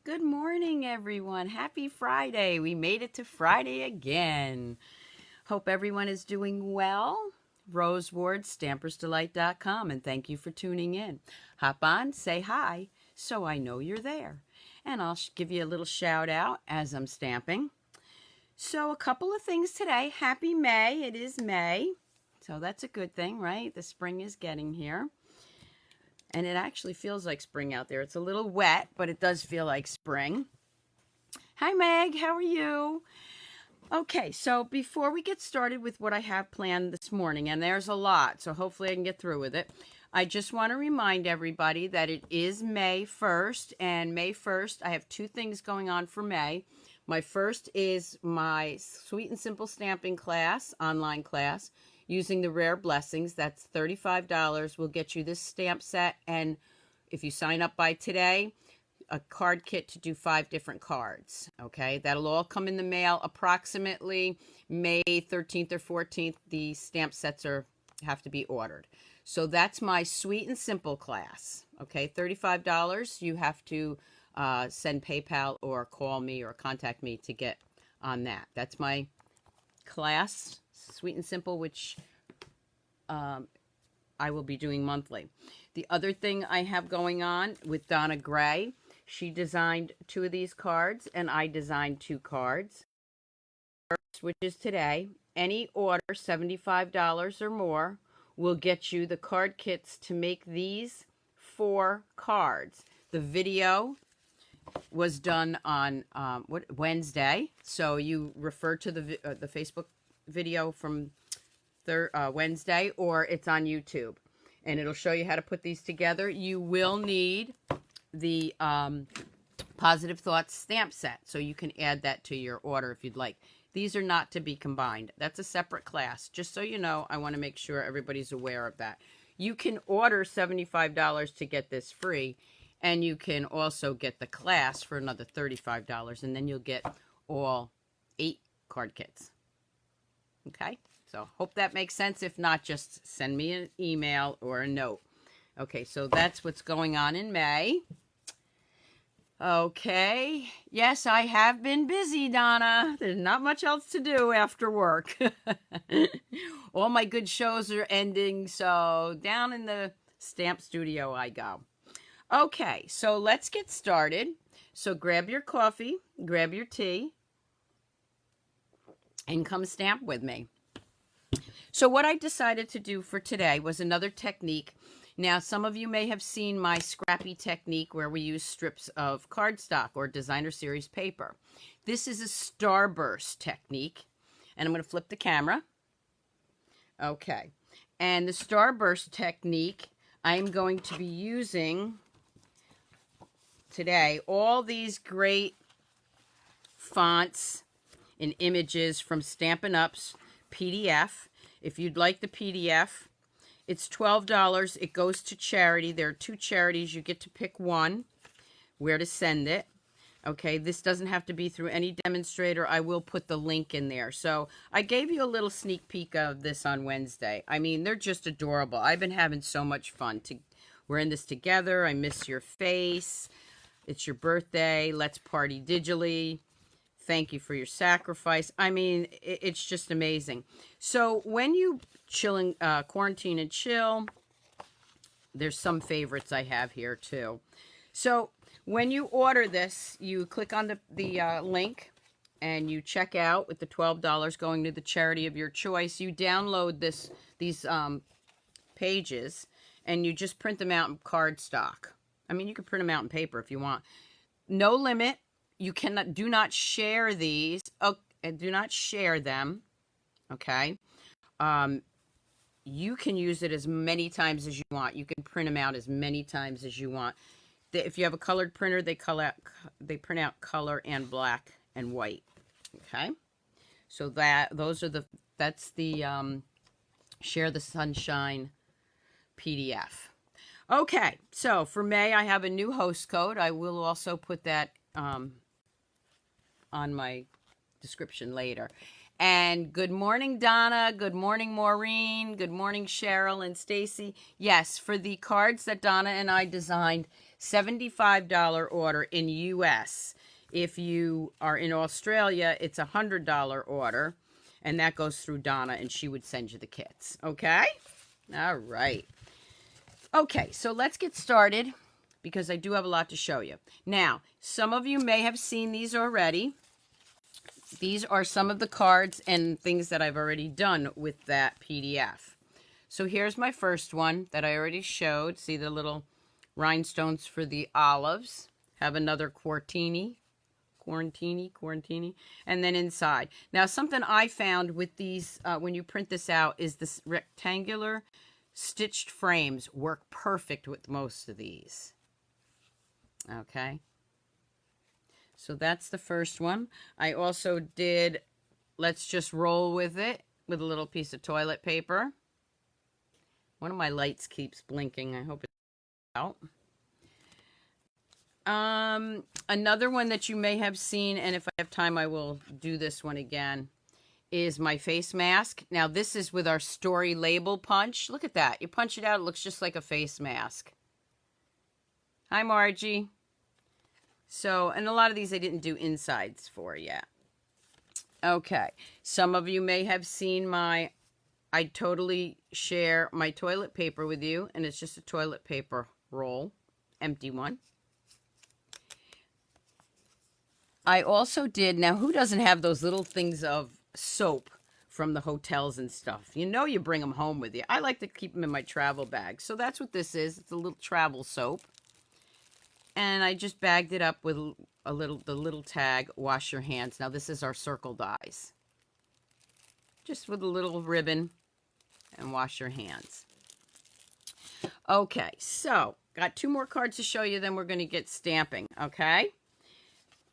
Good morning, everyone. Happy Friday. We made it to Friday again. Hope everyone is doing well. Rose Ward, stampersdelight.com, and thank you for tuning in. Hop on, say hi, so I know you're there. And I'll give you a little shout out as I'm stamping. So a couple of things today. Happy May. It is May. So that's a good thing, right? The spring is getting here. And it actually feels like spring out there. It's a little wet, but it does feel like spring. Hi, Meg. How are you? Okay, so before we get started with what I have planned this morning, and there's a lot, so hopefully I can get through with it, I just want to remind everybody that it is May 1st, and May 1st, I have two things going on for May. My first is my Sweet and Simple Stamping class, online class, using the Rare Blessings. That's $35. Will get you this stamp set, and if you sign up by today, a card kit to do 5 different cards. Okay, that'll all come in the mail approximately May 13th or 14th. The stamp sets have to be ordered. So that's my Sweet and Simple class. Okay, $35. You have to send PayPal or call me or contact me to get on that. That's my class, Sweet and Simple, which I will be doing monthly. The other thing I have going on with Donna Gray, she designed 2 of these cards, and I designed 2 cards. First, which is today, any order $75 or more will get you the card kits to make these 4 cards. The video was done on Wednesday, so you refer to the Facebook video from Wednesday, or it's on YouTube, and it'll show you how to put these together. You will need the Positive Thoughts stamp set, so you can add that to your order if you'd like. These are not to be combined. That's a separate class. Just so you know, I want to make sure everybody's aware of that. You can order $75 to get this free, and you can also get the class for another $35, and then you'll get all 8 card kits. Okay? So hope that makes sense. If not, just send me an email or a note. Okay, so that's what's going on in May. Okay. Yes, I have been busy, Donna. There's not much else to do after work. All my good shows are ending, so down in the stamp studio I go. Okay, so let's get started. So grab your coffee, grab your tea, and come stamp with me. So what I decided to do for today was another technique. Now, some of you may have seen my scrappy technique where we use strips of cardstock or designer series paper. This is a Starburst technique, and I'm going to flip the camera. Okay, and the Starburst technique, I'm going to be using today all these great fonts and images from Stampin' Up's PDF. If you'd like the PDF, it's $12. It goes to charity. There are 2 charities. You get to pick one, where to send it. Okay, this doesn't have to be through any demonstrator. I will put the link in there. So I gave you a little sneak peek of this on Wednesday. I mean, they're just adorable. I've been having so much fun. We're in this together. I miss your face. It's your birthday. Let's party digitally. Thank you for your sacrifice. I mean, it's just amazing. So when you quarantine and chill, there's some favorites I have here too. So when you order this, you click on the link and you check out with the $12 going to the charity of your choice. You download these pages and you just print them out in cardstock. I mean, you can print them out in paper if you want. No limit. You do not share these. Oh, and do not share them. Okay. You can use it as many times as you want. You can print them out as many times as you want. If you have a colored printer, they print out color and black and white. Okay. So that's the Share the Sunshine PDF. Okay. So for May, I have a new host code. I will also put that on my description later. And good morning, Donna. Good morning, Maureen. Good morning, Cheryl and Stacy. Yes, for the cards that Donna and I designed, $75 order in US. If you are in Australia, it's a $100 order, and that goes through Donna, and she would send you the kits. Okay? All right. Okay, so let's get started because I do have a lot to show you. Now, some of you may have seen these already. These are some of the cards and things that I've already done with that PDF. So here's my first one that I already showed. See the little rhinestones for the olives. Have another quarantini. And then inside. Now, something I found with these, when you print this out, is this rectangular stitched frames work perfect with most of these. Okay. So that's the first one. I also did, let's just roll with it, with a little piece of toilet paper. One of my lights keeps blinking. I hope it's out. Another one that you may have seen, and if I have time, I will do this one again, is my face mask. Now, this is with our story label punch. Look at that. You punch it out, it looks just like a face mask. Hi, Margie. So, and a lot of these I didn't do insides for yet. Okay. Some of you may have seen my, I totally share my toilet paper with you, and it's just a toilet paper roll, empty one. I also did, now who doesn't have those little things of soap from the hotels and stuff? You know you bring them home with you. I like to keep them in my travel bag. So that's what this is. It's a little travel soap. And I just bagged it up with the little tag, wash your hands. Now this is our circle dies. Just with a little ribbon and wash your hands. Okay, so got 2 more cards to show you, then we're going to get stamping, okay?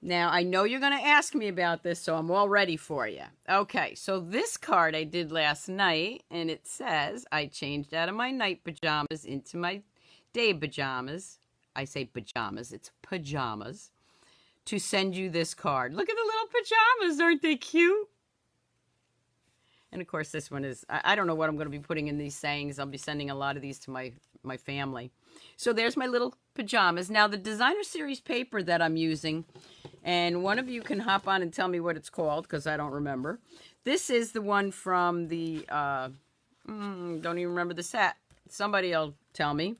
Now, I know you're going to ask me about this, so I'm all ready for you. Okay, so this card I did last night, and it says, I changed out of my night pajamas into my day pajamas. I say pajamas, it's pajamas, to send you this card. Look at the little pajamas, aren't they cute? And of course, this one is, I don't know what I'm going to be putting in these sayings. I'll be sending a lot of these to my family. So there's my little pajamas. Now, the designer series paper that I'm using, and one of you can hop on and tell me what it's called, because I don't remember. This is the one from the, don't even remember the set. Somebody will tell me.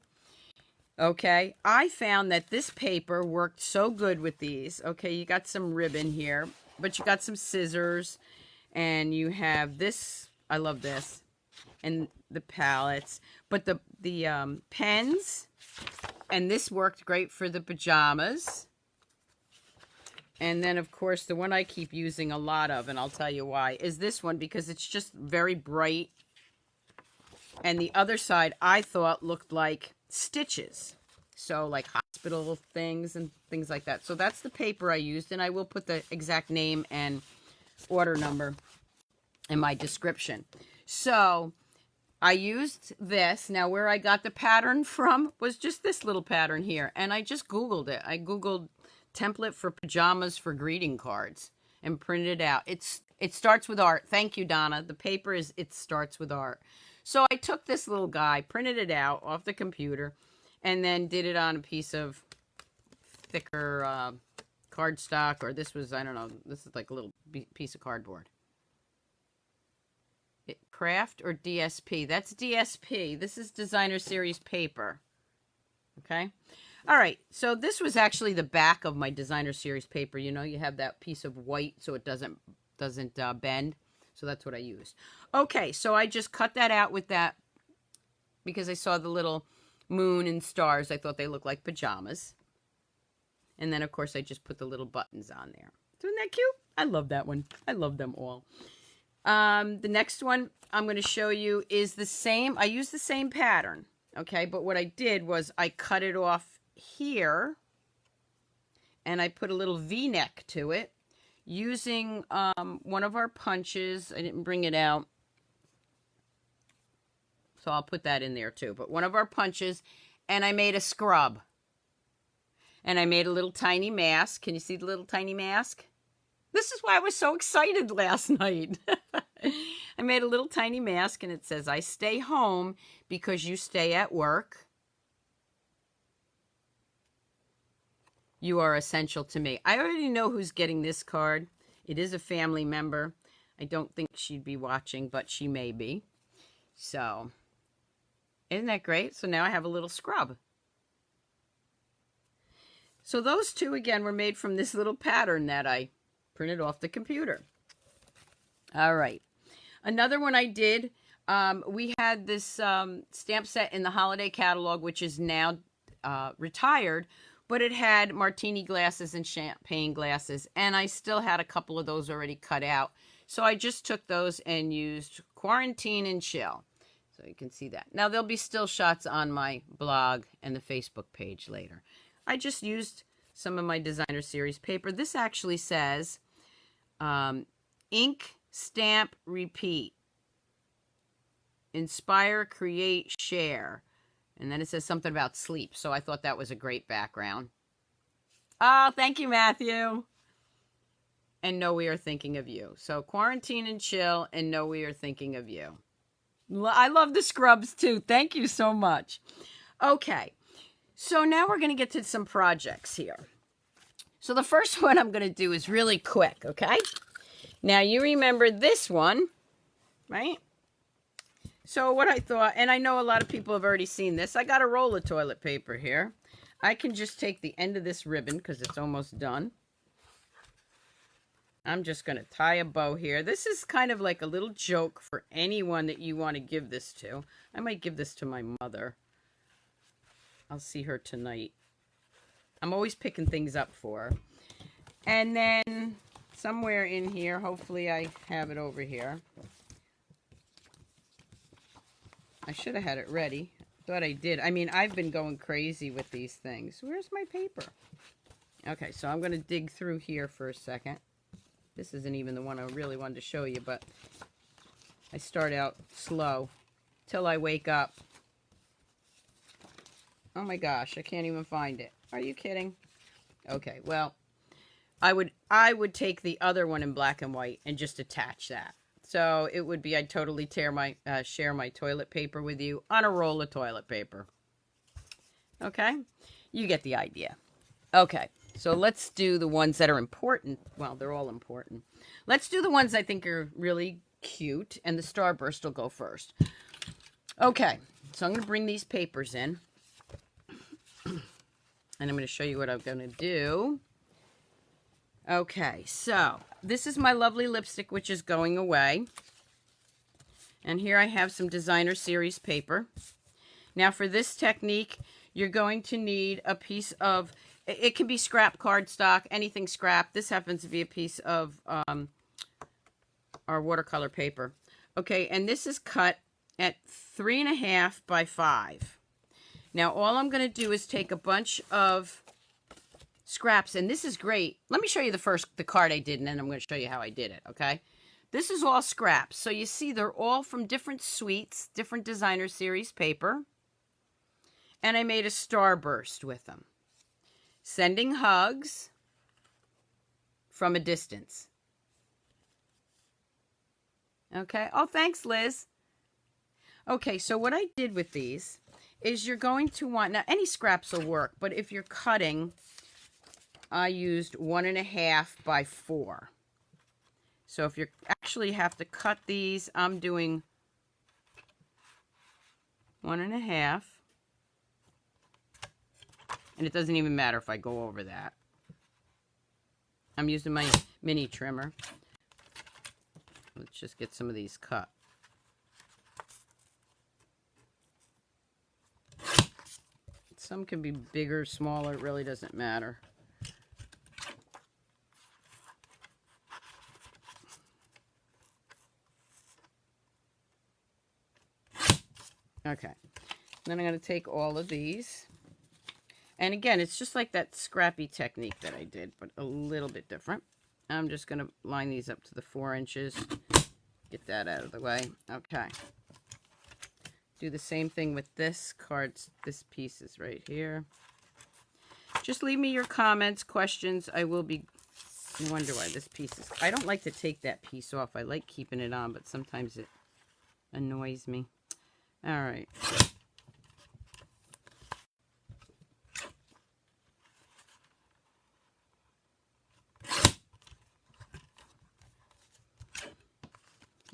Okay, I found that this paper worked so good with these. Okay, you got some ribbon here, but you got some scissors, and you have this. I love this, and the palettes, but the pens, and this worked great for the pajamas. And then, of course, the one I keep using a lot of, and I'll tell you why, is this one, because it's just very bright. And the other side, I thought, looked like stitches. So, like hospital things and things like that. So, that's the paper I used, and I will put the exact name and order number in my description. So, I used this. Now, where I got the pattern from was just this little pattern here. And I just Googled it. I Googled template for pajamas for greeting cards and printed it out. It starts with art. Thank you, Donna. The paper is, it starts with art. So I took this little guy, printed it out off the computer, and then did it on a piece of thicker cardstock, or this was, I don't know, this is like a little piece of cardboard. Craft or DSP? That's DSP. This is designer series paper. Okay. All right. So this was actually the back of my designer series paper. You know, you have that piece of white so it doesn't bend. So that's what I used. Okay. So I just cut that out with that because I saw the little moon and stars. I thought they looked like pajamas. And then, of course, I just put the little buttons on there. Isn't that cute? I love that one. I love them all. The next one I'm going to show you is the same. I used the same pattern, okay? But what I did was I cut it off here, and I put a little V-neck to it using one of our punches. I didn't bring it out, so I'll put that in there too. But one of our punches, and I made a scrub. And I made a little tiny mask. Can you see the little tiny mask? This is why I was so excited last night. I made a little tiny mask, and it says, I stay home because you stay at work. You are essential to me. I already know who's getting this card. It is a family member. I don't think she'd be watching, but she may be. So, isn't that great? So now I have a little scrub. So those two, again, were made from this little pattern that I printed off the computer. All right. Another one I did, we had this stamp set in the holiday catalog, which is now retired, but it had martini glasses and champagne glasses, and I still had a couple of those already cut out. So I just took those and used Quarantine and Chill. So you can see that. Now, there'll be still shots on my blog and the Facebook page later. I just used some of my designer series paper. This actually says ink, stamp, repeat. Inspire, create, share. And then it says something about sleep. So I thought that was a great background. Oh, thank you, Matthew. And know we are thinking of you. So Quarantine and Chill and know we are thinking of you. I love the scrubs too. Thank you so much. Okay. So now we're going to get to some projects here. So the first one I'm going to do is really quick, okay? Now you remember this one, right? So what I thought, and I know a lot of people have already seen this, I got a roll of toilet paper here. I can just take the end of this ribbon because it's almost done. I'm just going to tie a bow here. This is kind of like a little joke for anyone that you want to give this to. I might give this to my mother. I'll see her tonight. I'm always picking things up for her. And then somewhere in here, hopefully I have it over here. I should have had it ready. Thought I did. I mean, I've been going crazy with these things. Where's my paper? Okay, so I'm going to dig through here for a second. This isn't even the one I really wanted to show you, but I start out slow till I wake up. Oh my gosh, I can't even find it. Are you kidding? Okay, well, I would take the other one in black and white and just attach that. So it would be I'd totally share my toilet paper with you on a roll of toilet paper. Okay? You get the idea. Okay, so let's do the ones that are important. Well, they're all important. Let's do the ones I think are really cute, and the Starburst will go first. Okay, so I'm going to bring these papers in. And I'm going to show you what I'm going to do. Okay, so this is my lovely lipstick, which is going away. And here I have some designer series paper. Now for this technique, you're going to need a piece of, it can be scrap cardstock, anything scrap. This happens to be a piece of our watercolor paper. Okay, and this is cut at 3.5 by 5. Now, all I'm going to do is take a bunch of scraps, and this is great. Let me show you the card I did, and then I'm going to show you how I did it, okay? This is all scraps. So you see they're all from different suites, different designer series paper. And I made a Starburst with them. Sending hugs from a distance. Okay. Oh, thanks, Liz. Okay, so what I did with these is you're going to want, now any scraps will work, but if you're cutting, I used 1.5 by 4. So if you actually have to cut these, I'm doing 1.5. And it doesn't even matter if I go over that. I'm using my mini trimmer. Let's just get some of these cut. Some can be bigger, smaller, it really doesn't matter. Okay, then I'm going to take all of these. And again, it's just like that scrappy technique that I did, but a little bit different. I'm just going to line these up to the 4 inches. Get that out of the way. Okay. Do the same thing with this card. This piece is right here. Just leave me your comments, questions. I will be... You wonder why this piece is... I don't like to take that piece off. I like keeping it on, but sometimes it annoys me. All right.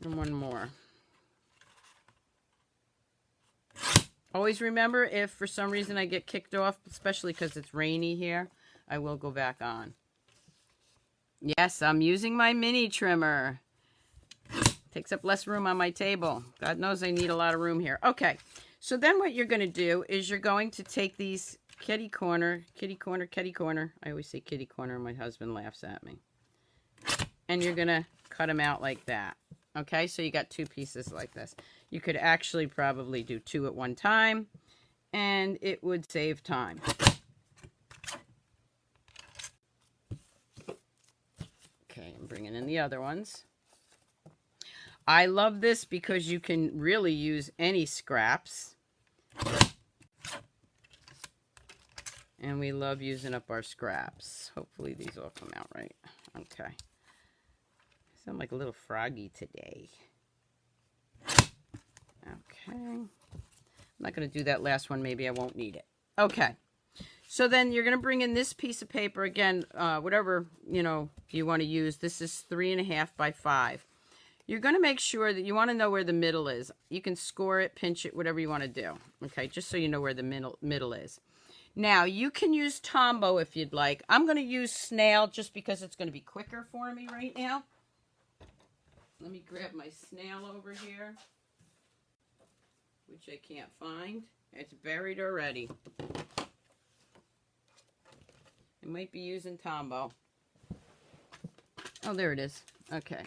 And one more. Always remember, if for some reason I get kicked off, especially because it's rainy here, I will go back on. Yes, I'm using my mini trimmer. Takes up less room on my table. God knows I need a lot of room here. Okay, so then what you're going to do is you're going to take these kitty corner. I always say kitty corner, and my husband laughs at me. And you're going to cut them out like that. Okay, so you got two pieces like this. You could actually probably do two at one time, and it would save time. Okay, I'm bringing in the other ones. I love this because you can really use any scraps. And we love using up our scraps. Hopefully these all come out right. Okay. I sound like a little froggy today. Okay. I'm not going to do that last one. Maybe I won't need it. Okay. So then you're going to bring in this piece of paper. Again, whatever, you want to use. This is 3.5 by 5. You're going to make sure that you want to know where the middle is. You can score it, pinch it, whatever you want to do. Okay, just so you know where the middle is. Now, you can use Tombow if you'd like. I'm going to use snail just because it's going to be quicker for me right now. Let me grab my snail over here, which I can't find. It's buried already. I might be using Tombow. Oh, there it is. Okay.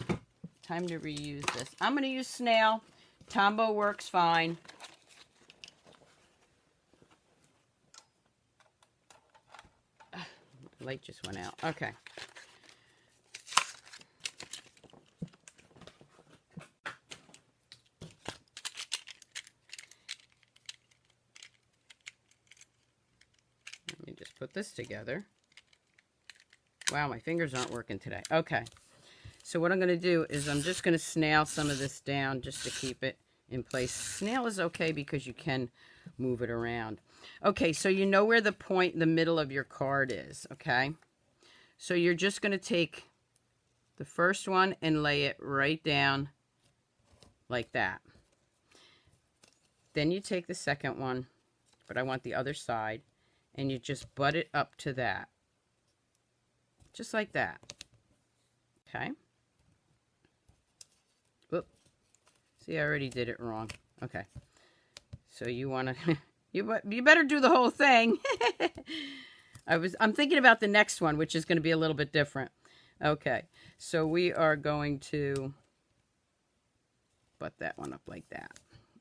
Time to reuse this. I'm going to use snail. Tombow works fine. The light just went out. Okay. Let me just put this together. Wow, my fingers aren't working today. Okay. So what I'm going to do is I'm just going to snail some of this down just to keep it in place. Snail is okay because you can move it around. Okay, so you know where the middle of your card is, okay? So you're just going to take the first one and lay it right down like that. Then you take the second one, but I want the other side, and you just butt it up to that. Just like that. Okay? Whoop. See, I already did it wrong. Okay. So you want to... you better do the whole thing. I'm thinking about the next one, which is going to be a little bit different. Okay. So we are going to butt that one up like that.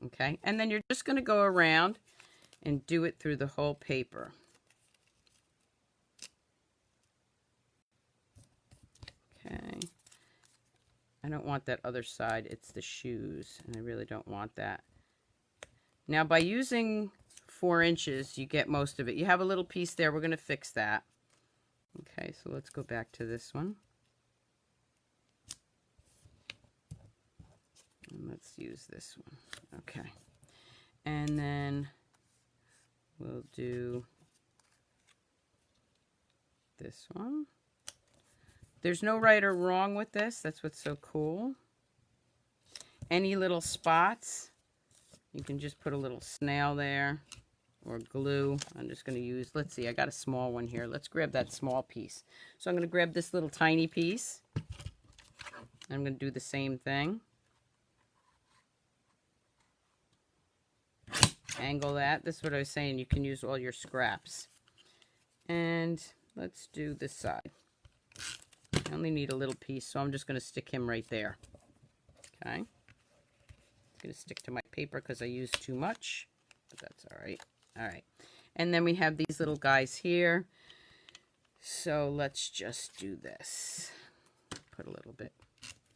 Okay. And then you're just going to go around and do it through the whole paper. Okay. I don't want that other side. It's the shoes, and I really don't want that. Now, by using 4 inches, you get most of it. You have a little piece there. We're going to fix that. Okay, so let's go back to this one. And let's use this one. Okay. And then we'll do this one. There's no right or wrong with this. That's what's so cool. Any little spots, you can just put a little snail there or glue. I'm just going to use, let's see, I got a small one here. Let's grab that small piece. So I'm going to grab this little tiny piece. I'm going to do the same thing. Angle that. This is what I was saying. You can use all your scraps. And let's do this side. I only need a little piece, so I'm just going to stick him right there. Okay. It's going to stick to my paper because I used too much, but that's all right. All right. And then we have these little guys here. So let's just do this. Put a little bit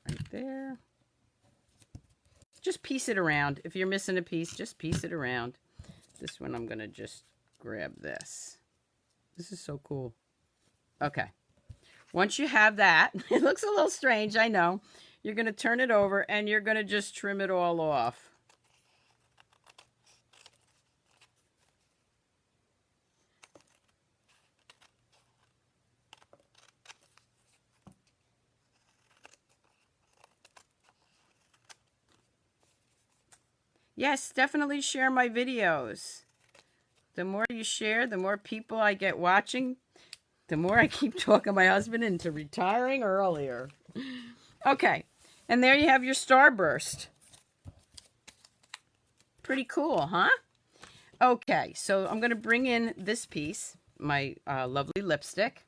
right there. Just piece it around. If you're missing a piece, just piece it around. This one I'm going to just grab this. This is so cool. Okay. Once you have that, it looks a little strange, I know. You're going to turn it over and you're going to just trim it all off. Yes, definitely share my videos. The more you share, the more people I get watching, the more I keep talking my husband into retiring earlier. Okay, and there you have your Starburst. Pretty cool, huh? Okay, so I'm going to bring in this piece, my lovely lipstick.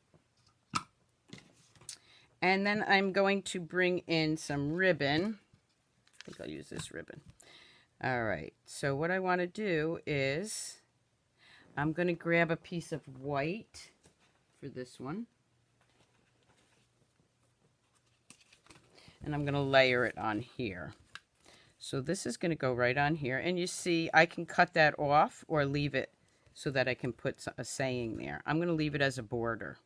And then I'm going to bring in some ribbon. I think I'll use this ribbon. All right, so what I want to do is I'm going to grab a piece of white for this one. And I'm going to layer it on here. So this is going to go right on here. And you see, I can cut that off or leave it so that I can put a saying there. I'm going to leave it as a border.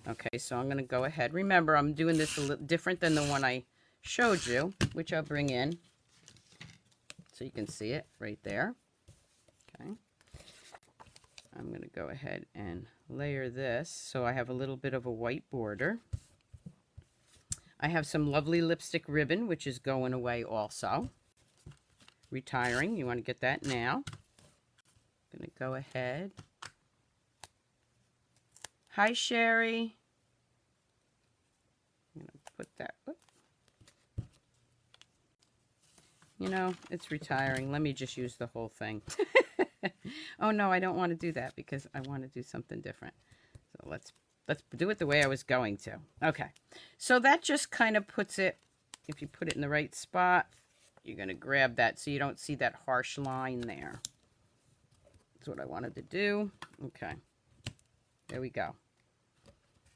Okay, so I'm going to go ahead. Remember, I'm doing this a little different than the one I showed you, which I'll bring in so you can see it right there. Okay. I'm going to go ahead and layer this so I have a little bit of a white border. I have some lovely lipstick ribbon, which is going away also. Retiring, you want to get that now. I'm going to go ahead. Hi, Sherry. I'm going to put that. You know, it's retiring. Let me just use the whole thing. Oh, no, I don't want to do that because I want to do something different. So let's do it the way I was going to. Okay, so that just kind of puts it, if you put it in the right spot, you're going to grab that so you don't see that harsh line there. That's what I wanted to do. Okay, there we go.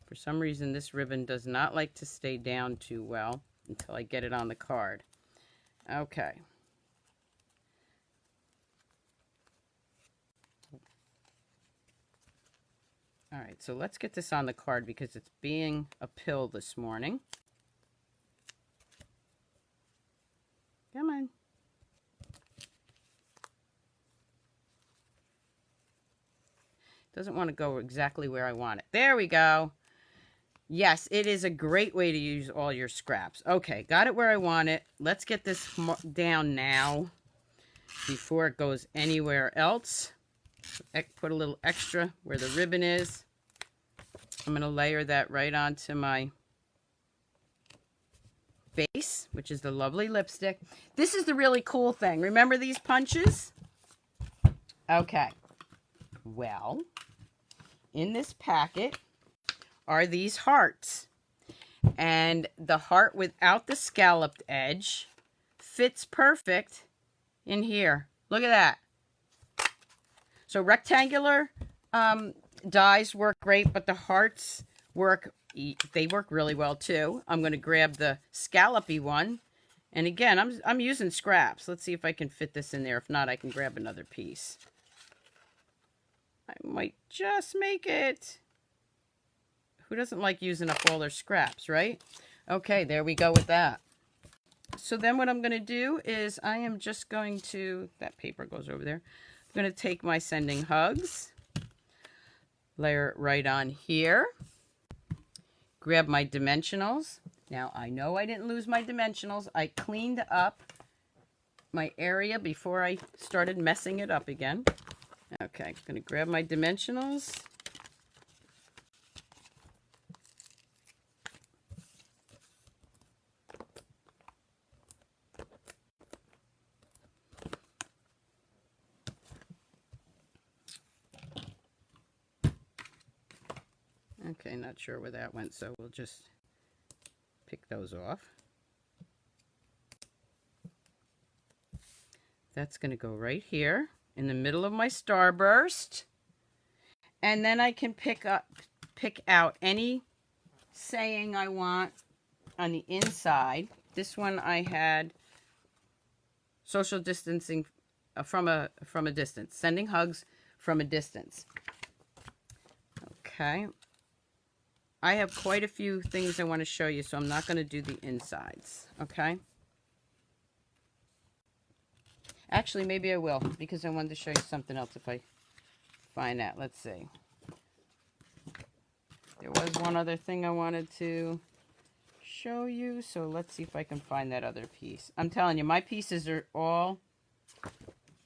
For some reason, this ribbon does not like to stay down too well until I get it on the card. Okay. All right, so let's get this on the card because it's being a pill this morning. Come on. Doesn't want to go exactly where I want it. There we go. Yes, it is a great way to use all your scraps. Okay, got it where I want it. Let's get this down now before it goes anywhere else. Put a little extra where the ribbon is. I'm going to layer that right onto my base, which is the lovely lipstick. This is the really cool thing. Remember these punches? Okay. Well, in this packet are these hearts. And the heart without the scalloped edge fits perfect in here. Look at that. So rectangular dies work great, but the hearts work, they work really well too. I'm going to grab the scallopy one. And again, I'm using scraps. Let's see if I can fit this in there. If not, I can grab another piece. I might just make it. Who doesn't like using up all their scraps, right? Okay, there we go with that. So then what I'm going to do is I am just going to, that paper goes over there. I'm going to take my Sending Hugs, layer it right on here, grab my dimensionals. Now, I know I didn't lose my dimensionals. I cleaned up my area before I started messing it up again. Okay, I'm going to grab my dimensionals. Okay, not sure where that went, so we'll just pick those off. That's going to go right here in the middle of my Starburst. And then I can pick out any saying I want on the inside. This one I had social distancing from a distance. Sending hugs from a distance. Okay. I have quite a few things I want to show you, so I'm not going to do the insides, okay? Actually, maybe I will, because I wanted to show you something else if I find that. Let's see. There was one other thing I wanted to show you, so let's see if I can find that other piece. I'm telling you, my pieces are all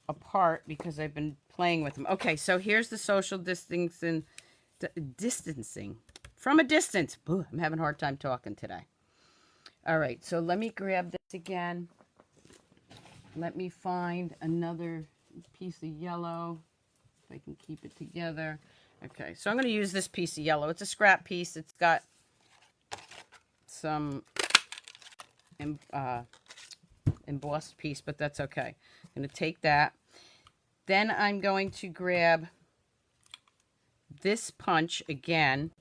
apart because I've been playing with them. Okay, so here's the social distancing from a distance. Ooh, I'm having a hard time talking today. All right, so let me grab this again. Let me find another piece of yellow, if I can keep it together. Okay, so I'm going to use this piece of yellow. It's a scrap piece. It's got some embossed piece, but that's okay. I'm going to take that. Then I'm going to grab this punch again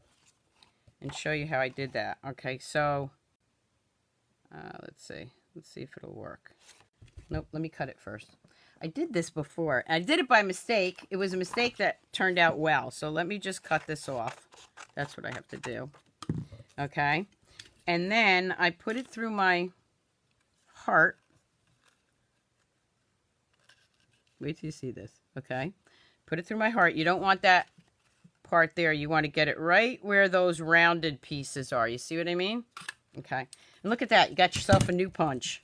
and show you how I did that. Okay, so let's see if it'll work. Nope, let me cut it first. I did this before. I did it by mistake. It was a mistake that turned out well. So let me just cut this off. That's what I have to do. Okay, and then I put it through my heart. Wait till you see this. Okay, put it through my heart. You don't want that part there. You want to get it right where those rounded pieces are. You see what I mean? Okay, and look at that. You got yourself a new punch.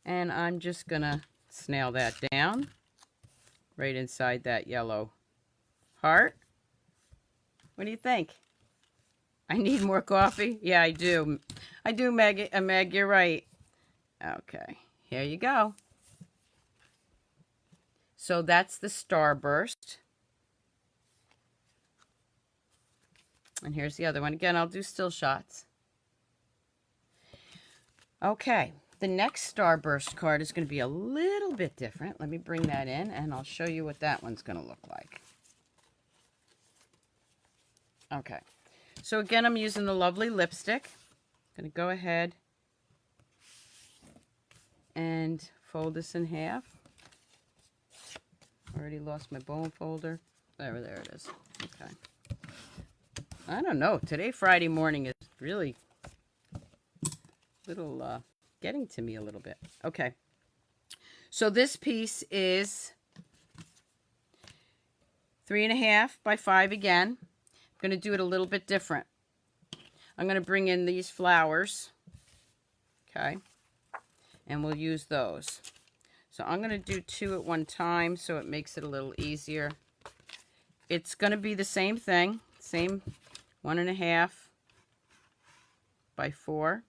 And I'm just gonna snail that down right inside that yellow heart. What do you think? I need more coffee? Yeah, I do. I do, Meg. Meg, you're right. Okay, here you go. So that's the Starburst. And here's the other one. Again, I'll do still shots. Okay, the next Starburst card is going to be a little bit different. Let me bring that in, and I'll show you what that one's going to look like. Okay, so again, I'm using the lovely lipstick. I'm going to go ahead and fold this in half. Already lost my bone folder. There it is. Okay. I don't know. Today, Friday morning, is really little getting to me a little bit. Okay. So this piece is 3.5 by 5 again. I'm going to do it a little bit different. I'm going to bring in these flowers. Okay. And we'll use those. So I'm going to do 2 at one time so it makes it a little easier. It's going to be the same thing. Same 1.5 by 4.